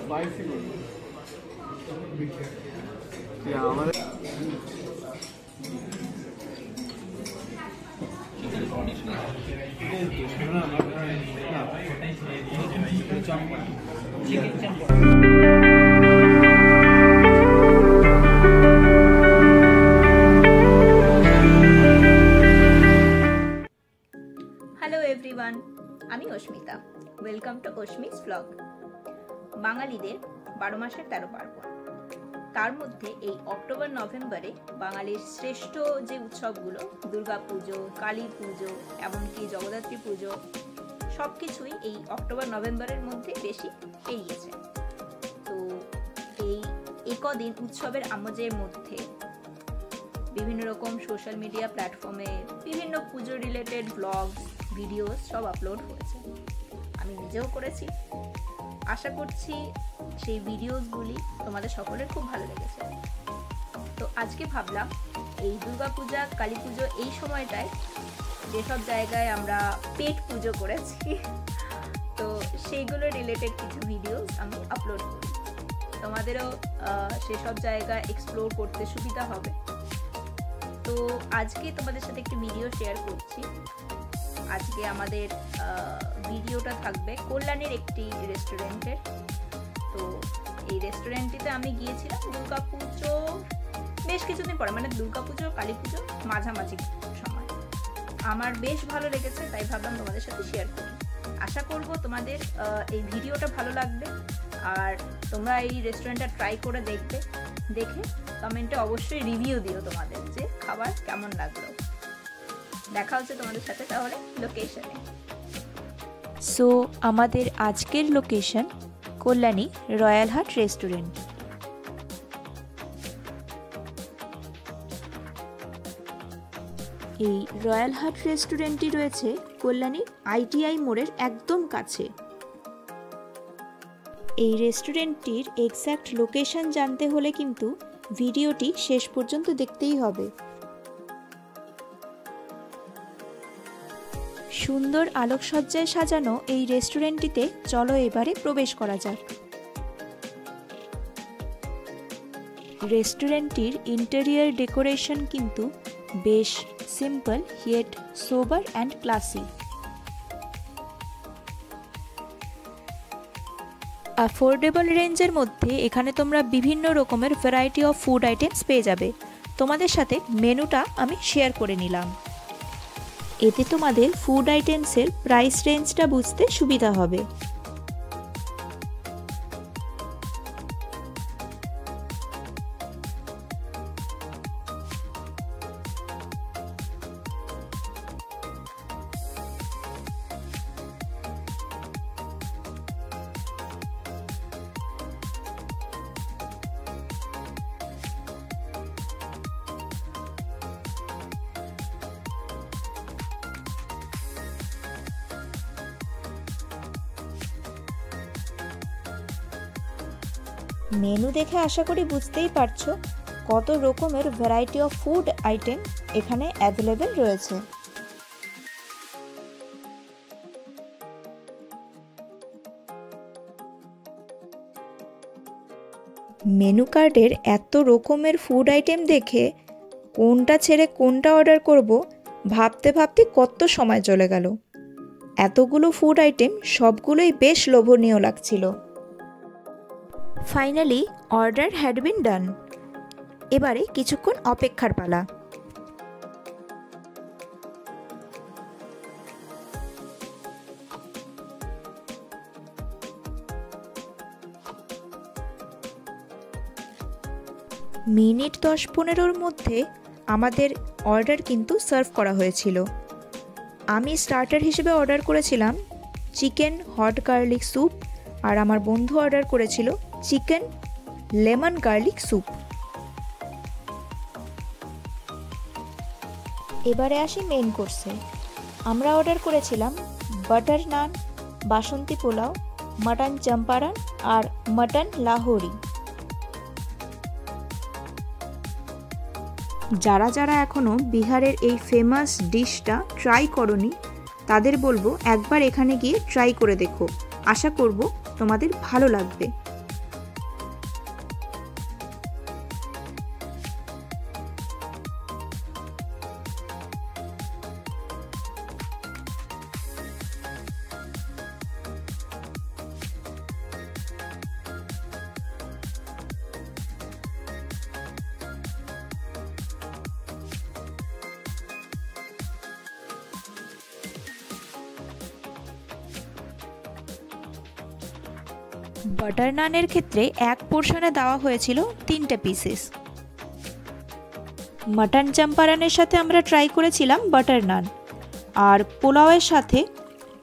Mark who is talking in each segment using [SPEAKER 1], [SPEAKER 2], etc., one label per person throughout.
[SPEAKER 1] Spicy আমাদের
[SPEAKER 2] hello everyone, আমি Asmita. Welcome to Asmi's blog. বাঙালিদের 12 মাসের 13 পার্বণ, তার মধ্যে এই অক্টোবর নভেম্বরে বাঙালির শ্রেষ্ঠ যে উৎসবগুলো দুর্গা পুজো, কালী পুজো, এমনকি জগদ্ধাত্রী পুজো, সব কিছুই এই অক্টোবর নভেম্বরের মধ্যে বেশি পেরিয়েছে। তো এই কদিন উৎসবের আমেজের মধ্যে বিভিন্ন রকম সোশ্যাল মিডিয়া প্ল্যাটফর্মে বিভিন্ন পুজো রিলেটেড ব্লগ ভিডিওস সব আপলোড হয়েছে। আমি নিজেও করেছি। আশা করছি সেই ভিডিওসগুলি তোমাদের সকলের খুব ভালো লেগেছে। তো আজকে ভাবলাম এই দুর্গা পূজা, কালী পুজো এই সময়টায় যেসব জায়গায় আমরা পেট পুজো করেছি, তো সেইগুলো রিলেটেড কিছু ভিডিওস আমি আপলোড করি। তোমাদেরও সেসব জায়গা এক্সপ্লোর করতে সুবিধা হবে। তো আজকে তোমাদের সাথে একটি ভিডিও শেয়ার করছি। আজকে আমাদের ভিডিওটা থাকবে কল্যাণীর একটি রেস্টুরেন্টের। তো এই রেস্টুরেন্টটিতে আমি গিয়েছিলাম দুর্গা পুজো বেশ কিছুদিন পরে, মানে দুর্গা পুজো কালী পুজো মাঝামাঝি সময়। আমার বেশ ভালো লেগেছে, তাই ভাবলাম তোমাদের সাথে শেয়ার করি। আশা করব তোমাদের এই ভিডিওটা ভালো লাগবে, আর তোমরা এই রেস্টুরেন্টটা ট্রাই করে দেখবে। দেখে কমেন্টে অবশ্যই রিভিউ দিও তোমাদের যে খাবার কেমন লাগলো। দেখা হচ্ছে তোমাদের সাথে তাহলে লোকেশনে।
[SPEAKER 3] সো আমাদের আজকের লোকেশন কল্যাণী রয়্যাল হাট রেস্টুরেন্ট। এই রয়্যাল হাট রেস্টুরেন্টটি রয়েছে কল্যাণী ITI মোড়ের একদম কাছে। এই রেস্টুরেন্টটির এক্স্যাক্ট লোকেশন জানতে হলে কিন্তু ভিডিওটি শেষ পর্যন্ত দেখতেই হবে। সুন্দর আলোকসজ্জায় সাজানো এই রেস্টুরেন্টটিতে চলো এবারে প্রবেশ করা যাক। রেস্টুরেন্টটির ইন্টেরিয়র ডেকোরেশন কিন্তু বেশ simple yet sober and classy. Affordable রেঞ্জের মধ্যে এখানে তোমরা বিভিন্ন রকমের ভ্যারাইটি অফ ফুড আইটেমস পেয়ে যাবে। তোমাদের সাথে মেনুটা আমি শেয়ার করে নিলাম। এতে তোমাদের ফুড আইটেমসের প্রাইস রেঞ্জটা বুঝতে সুবিধা হবে। মেনু দেখে আশা করি বুঝতেই পারছো কত রকমের ভ্যারাইটি অফ ফুড আইটেম এখানে অ্যাভেলেবেল রয়েছে। মেনু কার্ডের এত রকমের ফুড আইটেম দেখে কোনটা ছেড়ে কোনটা অর্ডার করব ভাবতে ভাবতে কত সময় চলে গেল। এতগুলো ফুড আইটেম সবগুলোই বেশ লোভনীয় লাগছিল। ফাইনালি অর্ডার হ্যাড বিন ডান। এবারে কিছুক্ষণ অপেক্ষার পালা। মিনিট 10-15 মধ্যে আমাদের অর্ডার কিন্তু সার্ভ করা হয়েছিল। আমি স্টার্টার হিসেবে অর্ডার করেছিলাম চিকেন হট গার্লিক স্যুপ, আর আমার বন্ধু অর্ডার করেছিল চিকেন লেমন গার্লিক স্যুপ। এবারে আসি মেইন কোর্সে। আমরা অর্ডার করেছিলাম বাটার নান, বাসন্তী পোলাও, মটন চম্পারন আর মটন লাহোরি। যারা যারা এখনও বিহারের এই ফেমাস ডিশটা ট্রাই করনি তাদের বলবো একবার এখানে গিয়ে ট্রাই করে দেখো। আশা করব তোমাদের ভালো লাগবে। বাটার নানের ক্ষেত্রে এক পোর্শনে দেওয়া হয়েছিল 3টে পিসেস। মাটন চম্পারনের সাথে আমরা ট্রাই করেছিলাম বাটার নান, আর পোলাওয়ের সাথে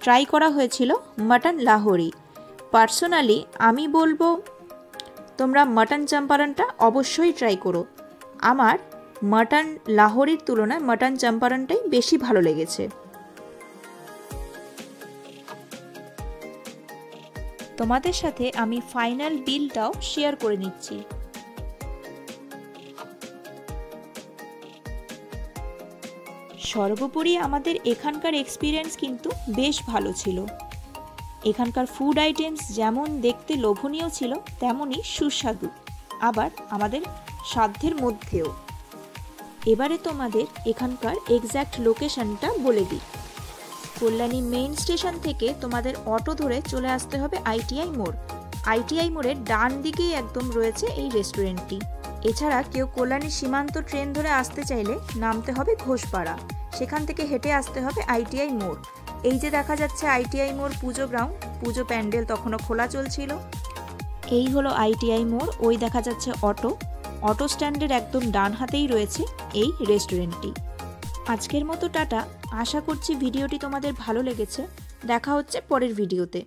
[SPEAKER 3] ট্রাই করা হয়েছিল মাটন লাহোরি। পার্সোনালি আমি বলবো তোমরা মাটন চম্পারনটা অবশ্যই ট্রাই করো। আমার মাটন লাহোরির তুলনায় মাটন চম্পারনটাই বেশি ভালো লেগেছে। তোমাদের সাথে আমি ফাইনাল বিলটাও শেয়ার করে নিচ্ছি। সর্বোপরি আমাদের এখানকার এক্সপিরিয়েন্স কিন্তু বেশ ভালো ছিল। এখানকার ফুড আইটেমস যেমন দেখতে লোভনীয় ছিল তেমনই সুস্বাদু, আবার আমাদের সাধ্যের মধ্যেও। এবারে তোমাদের এখানকার এক্স্যাক্ট লোকেশনটা বলে দিই। কল্যাণী মেইন স্টেশন থেকে তোমাদের অটো ধরে চলে আসতে হবে আইটিআই মোড়। আইটিআই মোড়ের ডান দিকেই একদম রয়েছে এই রেস্টুরেন্টটি। এছাড়া কেউ কল্যাণী সীমান্ত ট্রেন ধরে আসতে চাইলে নামতে হবে ঘোষপাড়া, সেখান থেকে হেঁটে আসতে হবে আইটিআই মোড়। এই যে দেখা যাচ্ছে আইটিআই মোড় পুজো গ্রাউন্ড, পুজো প্যান্ডেল তখনও খোলা চলছিল। এই হলো আইটিআই মোড়, ওই দেখা যাচ্ছে অটো স্ট্যান্ডের একদম ডান হাতেই রয়েছে এই রেস্টুরেন্টটি। আজকের মতো টাটা। আশা করছি ভিডিওটি তোমাদের ভালো লেগেছে। দেখা হচ্ছে পরের ভিডিওতে।